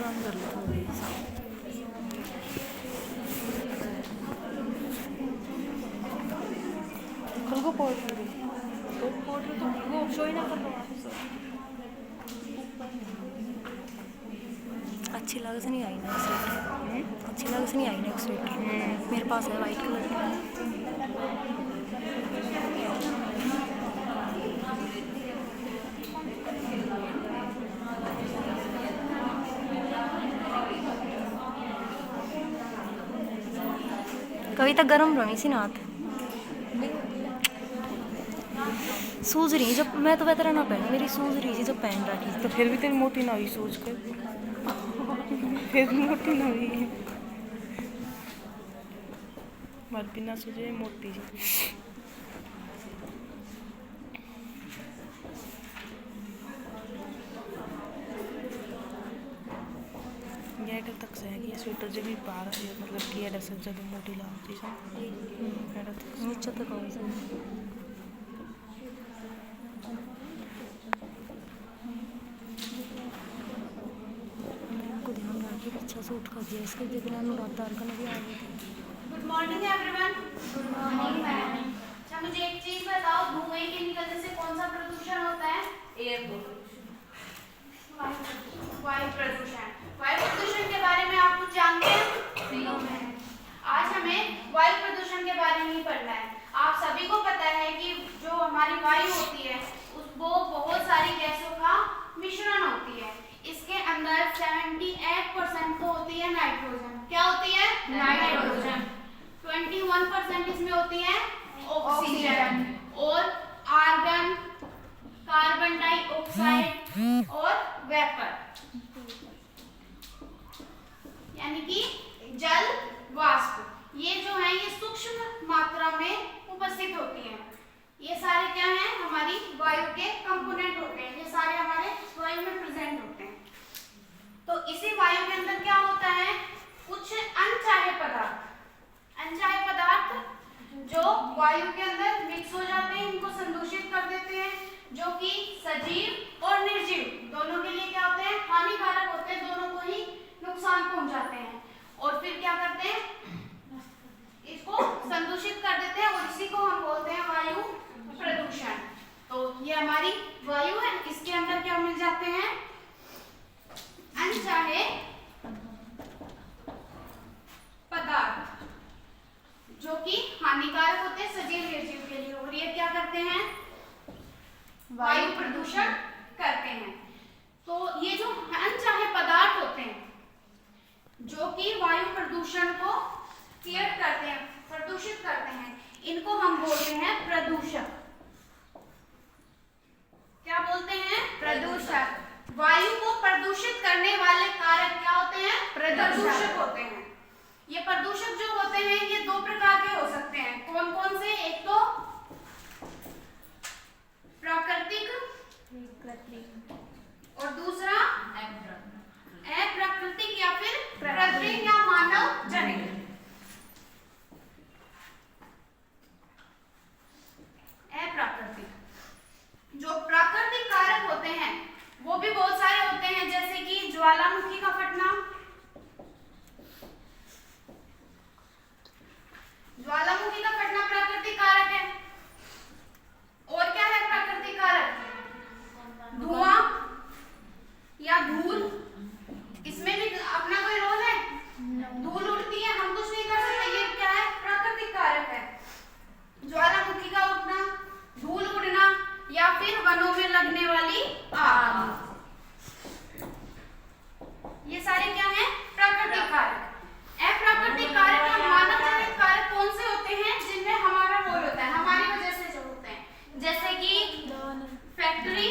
काम कर लो थोड़ी कल को पाउडर तो वो शो ही ना कर लो अच्छी लग से नहीं आई ना स्वेटर अच्छी लग से नहीं आई ना स्वेटर मेरे पास है वाइट कलर की कभी तक गर्म रही सी नाथ सूझ रही जब मैं तो बेहतर ना पहनी मेरी सूझ रही थी जब पहन रखी तो फिर भी तेरी मोटी ना हुई सोच कर फिर भी मोटी ना हुई मर भी ना सोचे मोटी सी एडर तक से है कि स्वेटर जब भी पार है मतलब कि एडर से जब मोटी लागती है एडर तक नीचे तक कौन सा अच्छा सूट कर दिया इसके जितना अनुराधार का भी आ गई थी good morning everyone. Good morning ma'am. अच्छा मुझे एक चीज बताओ, धुएं के निकलने से कौन सा प्रदूषण होता है? एयर वायु प्रदूषण। वायु प्रदूषण के बारे में आप कुछ जानते हैं? नहीं। आज हमें वायु प्रदूषण के बारे में ही पढ़ना है। आप सभी को पता है कि जो हमारी वायु होती है वो बहुत सारी गैसों का मिश्रण होती है। इसके अंदर 78% तो होती है नाइट्रोजन। क्या होती है? नाइट्रोजन। 21% इसमें होती है ऑक्सीजन और आर्गन, कार्बन डाइऑक्साइड और वेपर, यानी कि जल वाष्प। ये जो है ये सूक्ष्म मात्रा में उपस्थित होती है। ये सारे क्या हैं? हमारी वायु के कंपोनेंट होते हैं। ये सारे हमारे वायु में प्रेजेंट होते हैं। तो इसी वायु के अंदर क्या होता है? कुछ अनचाहे पदार्थ जो वायु के अंदर मिक्स हो जाते हैं, इनको संदूषित कर देते हैं, जो कि सजीव और निर्जीव दोनों के लिए क्या होते हैं? हानिकारक होते हैं, दोनों को ही नुकसान पहुंचाते हैं। और फिर क्या करते हैं? इसको संदूषित कर देते हैं और इसी को हम बोलते हैं वायु प्रदूषण। तो ये हमारी वायु है, इसके अंदर क्या मिल जाते हैं? अनचाहे पदार्थ जो कि हानिकारक होते हैं सजीव निर्जीव के लिए, और ये क्या करते हैं? वायु प्रदूषण करते हैं। तो ये जो अनचाहे पदार्थ होते हैं जो कि वायु प्रदूषण को क्रिएट करते हैं, प्रदूषित करते हैं, इनको हम बोलते हैं प्रदूषक। क्या बोलते हैं? प्रदूषक। वायु को प्रदूषित करने वाले कारक क्या होते हैं? प्रदूषक होते हैं। ये प्रदूषक जो होते हैं ये दो प्रकार के हो सकते हैं। कौन कौन से? एक तो प्राकृतिक और दूसरा अप्राकृतिक या फिर कृत्रिम या मानव जनित। अप्राकृतिक। जो प्राकृतिक कारक होते हैं वो भी बहुत सारे होते हैं, जैसे कि ज्वालामुखी का फटना। ज्वालामुखी का फटना प्राकृतिक कारक है। और क्या है प्राकृतिक कारक? धुआं या धूल, इसमें भी अपना कोई रोल है? धूल उड़ती है, हम कुछ नहीं कर सकते, ये क्या है? प्राकृतिक कारक है। ज्वालामुखी का उठना, धूल उड़ना या फिर वनों में लगने वाली आग, ये सारे क्या हैं? प्राकृतिक कारक। अप्राकृतिक कारक या मानव जनित कारक कौन से होते हैं? जिनमें हमारा रोल होता है, हमारी वजह से जो होते हैं, जैसे कि फैक्ट्री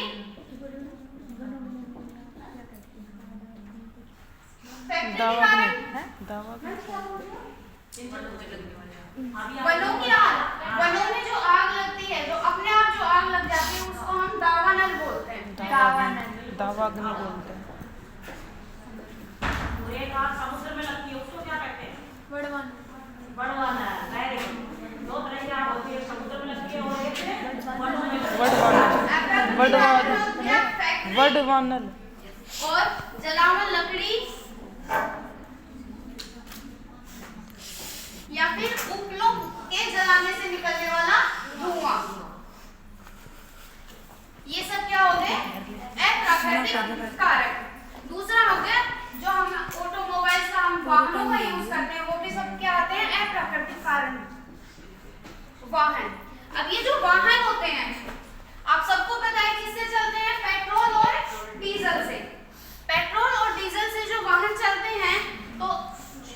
के कारण, वनों की आग, वनों में जो आग लगती है, जो अपने आप जो आग लग जाती है, उसको हम दावानल बोलते हैं। दावाग्नि बोलते हैं। एक आग समुद्र में लगती है, उसको क्या कहते हैं? बड़वाना। दो तरह की आग होती है, समुद्र में लगती है और एक वडवानल। और जलावन लकड़ी वाहनों का यूज करते हैं वो भी सब क्या आते हैं, अप्राकृतिक कारण। वाहन, अब ये जो वाहन होते हैं आप सबको पता है किससे चलते हैं, पेट्रोल और डीजल से। पेट्रोल और डीजल से जो वाहन चलते हैं तो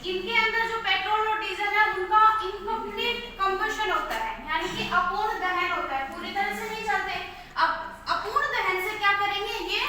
इनके अंदर जो पेट्रोल और डीजल है उनका इनकम्प्लीट कंबशन होता है, यानी कि अपूर्ण दहन होता है, पूरी तरह से नहीं चलते। अब अपूर्ण दहन से क्या करेंगे, ये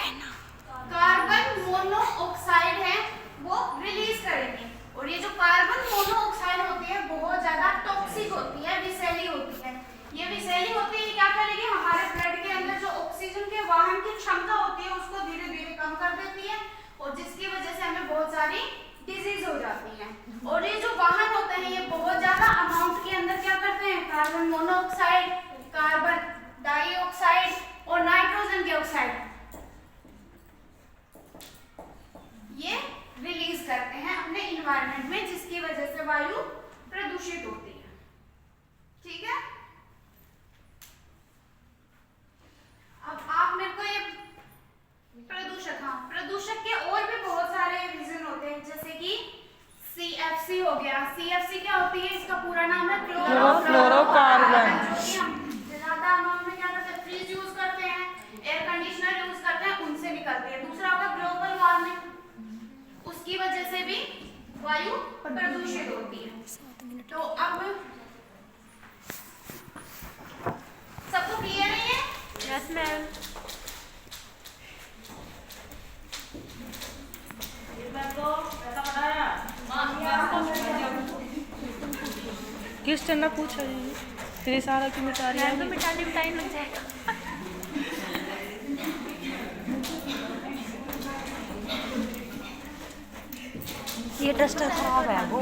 कार्बन मोनोऑक्साइड है वो रिलीज करेंगे। और ये जो कार्बन मोनोऑक्साइड होती है बहुत ज्यादा टॉक्सिक होती है, विषैली होती है। ये विषैली होती है, क्या करेगी, हमारे ब्लड के अंदर जो ऑक्सीजन के वाहन की क्षमता होती है उसको धीरे धीरे कम कर देती है और जिसकी वजह से हमें बहुत सारी डिजीज हो जाती है। और ये जो वाहन होते हैं ये बहुत ज्यादा अमाउंट के अंदर क्या करते हैं, कार्बन मोनोऑक्साइड, कार्बन डाइऑक्साइड और नाइट्रोजन के ऑक्साइड ये रिलीज करते हैं अपने इन्वायरमेंट में, जिसकी वजह से वायु प्रदूषित होती है। ठीक है, अब आप मेरे को ये प्रदूषक, हाँ प्रदूषक के और भी बहुत सारे रीजन होते हैं, जैसे कि CFC हो गया। CFC क्या होती है, इसका पूरा नाम है क्लोरोफ्लोरोकार्बन, जो कि हम ज्यादा अमाउंट में क्या करते हैं, फ्रिज यूज करते हैं, एयर कंडीशनर यूज करते हैं, उनसे निकलती है। दूसरा होगा ग्लोबल वार्मिंग, उसकी वजह से भी वायु प्रदूषित होती है। तो अब सबको क्लियर है ये? Yes ma'am. किस चन्ना पूछ रही है, तेरे सारा की मिटा रही है, तो मिटाने में टाइम लग जाएगा। ये डस्टर खराब है वो।